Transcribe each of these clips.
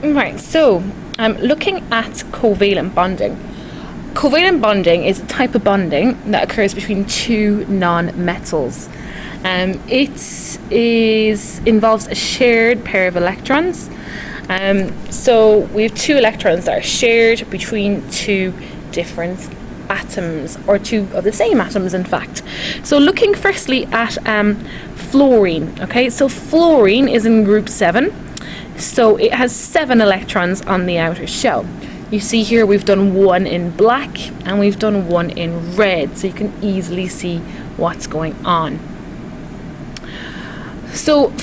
Right, so looking at covalent bonding. Covalent bonding is a type of bonding that occurs between two non-metals. Involves a shared pair of electrons. So we have two electrons that are shared between two different atoms, or two of the same atoms, in fact. So looking firstly at fluorine. Okay, so fluorine is in group 7. So it has 7 electrons on the outer shell. You see here we've done one in black and we've done one in red, so you can easily see what's going on. So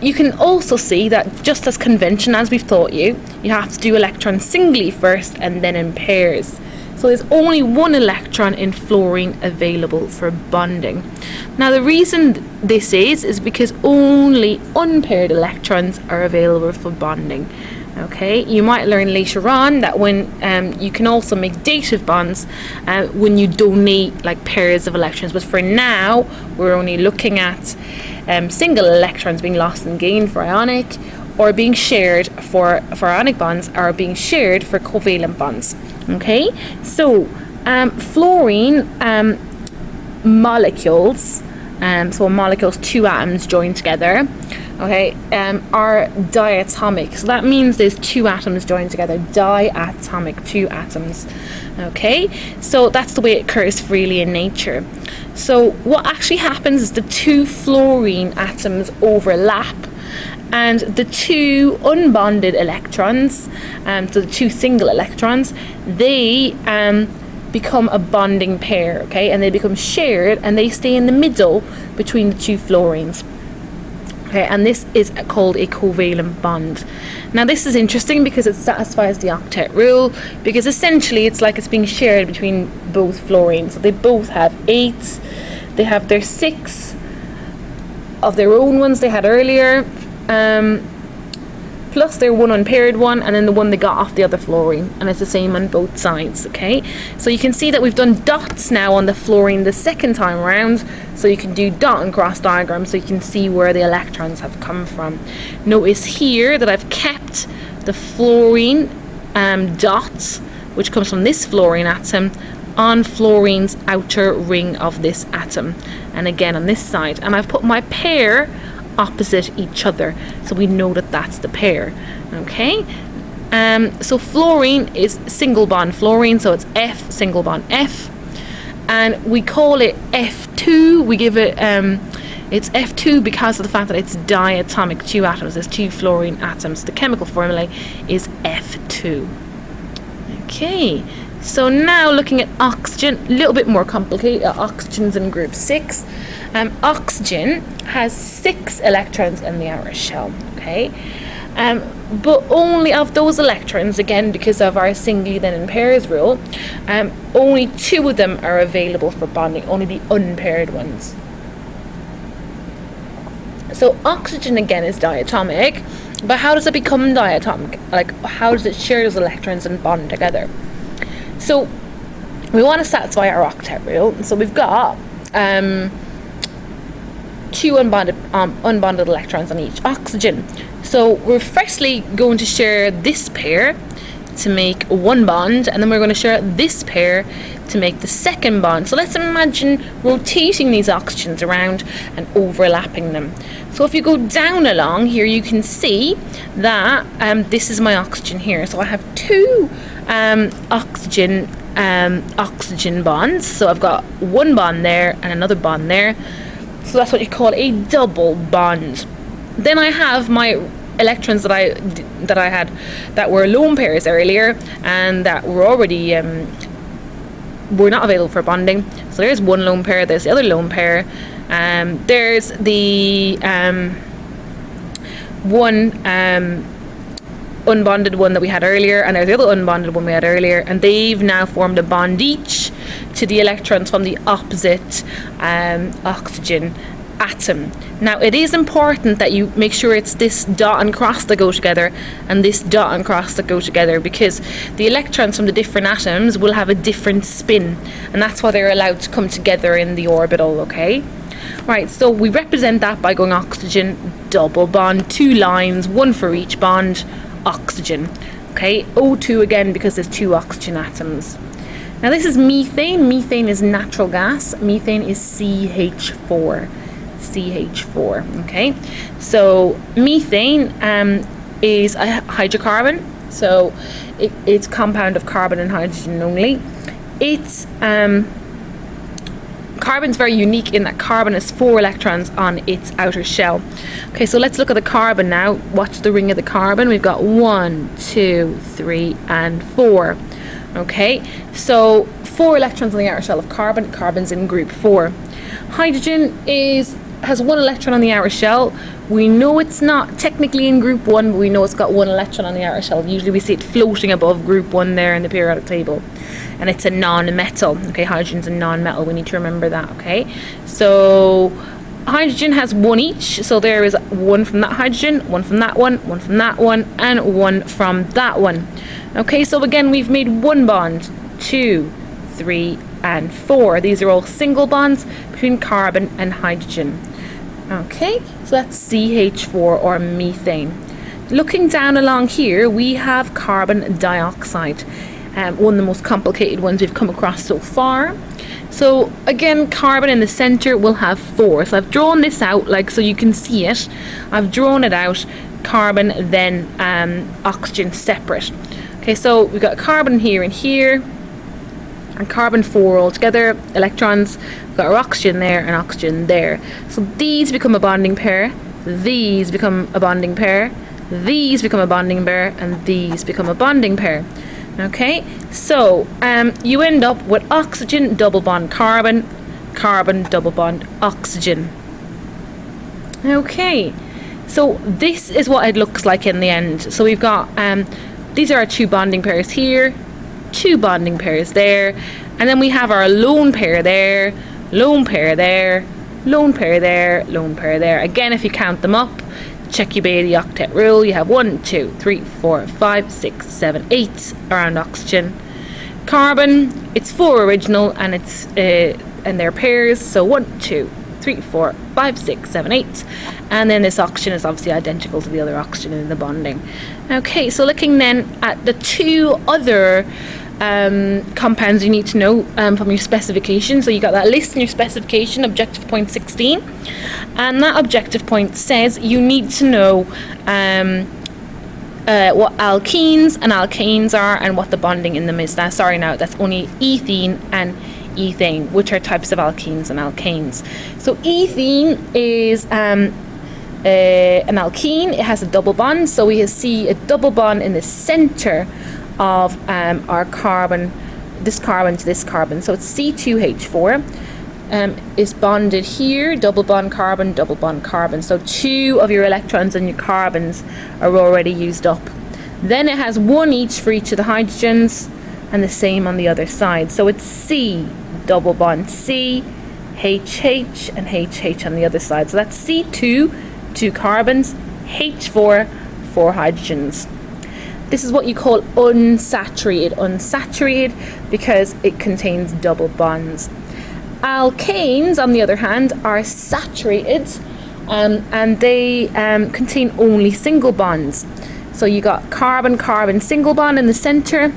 you can also see that, just as convention as we've taught you, you have to do electrons singly first and then in pairs. So there's only one electron in fluorine available for bonding. Now the reason this is because only unpaired electrons are available for bonding. Okay, you might learn later on that when you can also make dative bonds when you donate like pairs of electrons, but for now we're only looking at single electrons being lost and gained for ionic, or being shared for ionic bonds, or being shared for covalent bonds. Okay, so fluorine molecules, so molecules, two atoms joined together, okay, are diatomic. So that means there's two atoms joined together, diatomic, two atoms. Okay, so that's the way it occurs freely in nature. So what actually happens is the two fluorine atoms overlap, and the two unbonded electrons, so the two single electrons, they become a bonding pair, okay, and they become shared, and they stay in the middle between the two fluorines. Okay, and this is called a covalent bond. Now this is interesting because it satisfies the octet rule, because essentially it's like it's being shared between both fluorines. So they both have 8, they have their 6 of their own ones they had earlier, plus their one unpaired one, and then the one they got off the other fluorine, and it's the same on both sides. Okay, so you can see that we've done dots now on the fluorine the second time around, so you can do dot and cross diagrams so you can see where the electrons have come from. Notice here that I've kept the fluorine dot, which comes from this fluorine atom, on fluorine's outer ring of this atom, and again on this side, and I've put my pair opposite each other, so we know that that's the pair. Okay, so fluorine is single bond fluorine, so it's F single bond F, and we call it F2. We give it it's F2 because of the fact that it's diatomic, two atoms, there's two fluorine atoms. The chemical formula is F2. Okay, so now looking at oxygen, a little bit more complicated. Oxygen's in group 6. Oxygen has 6 electrons in the outer shell, okay, but only of those electrons, again because of our singly then in pairs rule, only 2 of them are available for bonding, only the unpaired ones. So oxygen again is diatomic, but how does it become diatomic? Like, how does it share those electrons and bond together? So we want to satisfy our octet rule, so we've got 2 unbonded electrons on each oxygen. So we're firstly going to share this pair to make one bond, and then we're going to share this pair to make the second bond. So let's imagine rotating these oxygens around and overlapping them. So if you go down along here, you can see that this is my oxygen here. So I have 2 oxygen bonds. So I've got one bond there and another bond there. So that's what you call a double bond. Then I have my electrons that I had that were lone pairs earlier and that were already were not available for bonding. So there's one lone pair, there's the other lone pair, there's the one unbonded one that we had earlier, and there's the other unbonded one we had earlier, and they've now formed a bond each to the electrons from the opposite oxygen atom. Now it is important that you make sure it's this dot and cross that go together and this dot and cross that go together, because the electrons from the different atoms will have a different spin, and that's why they're allowed to come together in the orbital. Okay, Right, so we represent that by going oxygen, double bond, 2 lines, 1 for each bond, oxygen. Okay, O2 again because there's 2 oxygen atoms. Now this is methane. Methane is natural gas. Methane is CH4. CH4. Okay, so methane is a hydrocarbon. So it's a compound of carbon and hydrogen only. It's carbon's very unique in that carbon has 4 electrons on its outer shell. Okay, so let's look at the carbon now. Watch the ring of the carbon. We've got 1, 2, 3, and 4. Okay, so 4 electrons on the outer shell of carbon. Carbon's in group 4. Hydrogen has 1 electron on the outer shell. We know it's not technically in group 1, but we know it's got 1 electron on the outer shell. Usually we see it floating above group 1 there in the periodic table. And it's a non-metal. Okay, hydrogen's a non-metal. We need to remember that, okay? So hydrogen has 1 each. So there is 1 from that hydrogen, 1 from that one, 1 from that one, and 1 from that one. Okay, so again, we've made 1 bond, 2, 3, and 4. These are all single bonds between carbon and hydrogen. Okay, so that's CH4 or methane. Looking down along here, we have carbon dioxide. One of the most complicated ones we've come across so far. So again, carbon in the center will have 4. So I've drawn this out like so you can see it. I've drawn it out, carbon, then oxygen separate. Okay, so we've got carbon here and here, and carbon 4 all together, electrons. We've got our oxygen there and oxygen there. So these become a bonding pair, these become a bonding pair, these become a bonding pair, and these become a bonding pair. Okay, so you end up with oxygen double bond carbon, carbon double bond oxygen. Okay, so this is what it looks like in the end. So we've got these are our 2 bonding pairs here, 2 bonding pairs there, and then we have our lone pair there, lone pair there, lone pair there, lone pair there. Again, if you count them up, check your Bailey octet rule, you have 1, 2, 3, 4, 5, 6, 7, 8 around oxygen. Carbon, it's 4 original and it's and they're pairs, so 1, 2, 3, 4, 5, 6, 7, 8, and then this oxygen is obviously identical to the other oxygen in the bonding. Okay, so looking then at the 2 other compounds you need to know from your specification. So you got that list in your specification, objective point 16, and that objective point says you need to know what alkenes and alkanes are and what the bonding in them is. Now, sorry, now that's only ethene and ethane, which are types of alkenes and alkanes. So ethene is an alkene. It has a double bond, so we see a double bond in the center of our carbon, this carbon to this carbon. So it's C2H4 is bonded here, double bond carbon, double bond carbon. So 2 of your electrons and your carbons are already used up. Then it has 1 each for each of the hydrogens, and the same on the other side. So it's C double bond C, HH, and HH on the other side. So that's C2, 2 carbons, H4, 4 hydrogens. This is what you call unsaturated. Unsaturated because it contains double bonds. Alkanes, on the other hand, are saturated and they contain only single bonds. So you got carbon-carbon single bond in the center.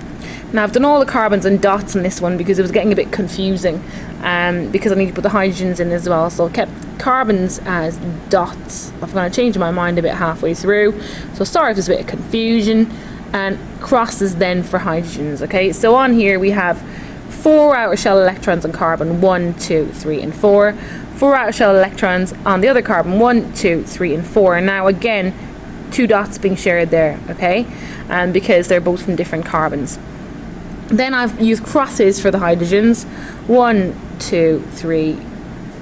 Now I've done all the carbons and dots on this one because it was getting a bit confusing because I need to put the hydrogens in as well. So I kept carbons as dots. I'm going to change my mind a bit halfway through. So sorry if there's a bit of confusion. And crosses then for hydrogens. Okay, so on here we have 4 outer shell electrons on carbon, 1, 2, 3, and 4. 4 outer shell electrons on the other carbon, 1, 2, 3, and 4. And now again, 2 dots being shared there, okay, because they're both from different carbons. Then I've used crosses for the hydrogens, 1, 2, 3,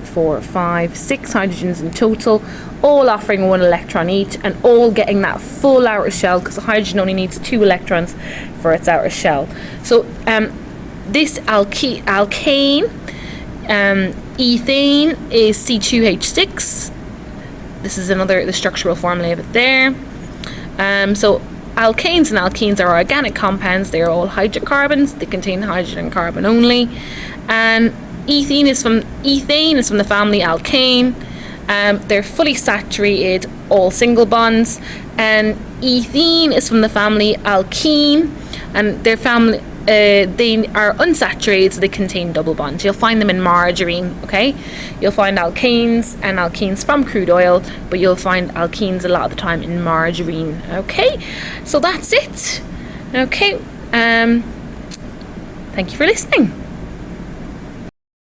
4, 5, 6 hydrogens in total, all offering 1 electron each and all getting that full outer shell because the hydrogen only needs 2 electrons for its outer shell. So this alkane, ethane is C2H6. This is the structural formula of it there. So alkanes and alkenes are organic compounds. They are all hydrocarbons. They contain hydrogen and carbon only. And ethane is from the family alkane. They're fully saturated, all single bonds, and ethene is from the family alkene, and they are unsaturated, so they contain double bonds. You'll find them in margarine, okay? You'll find alkanes and alkenes from crude oil, but you'll find alkenes a lot of the time in margarine, okay? So that's it, okay? Thank you for listening.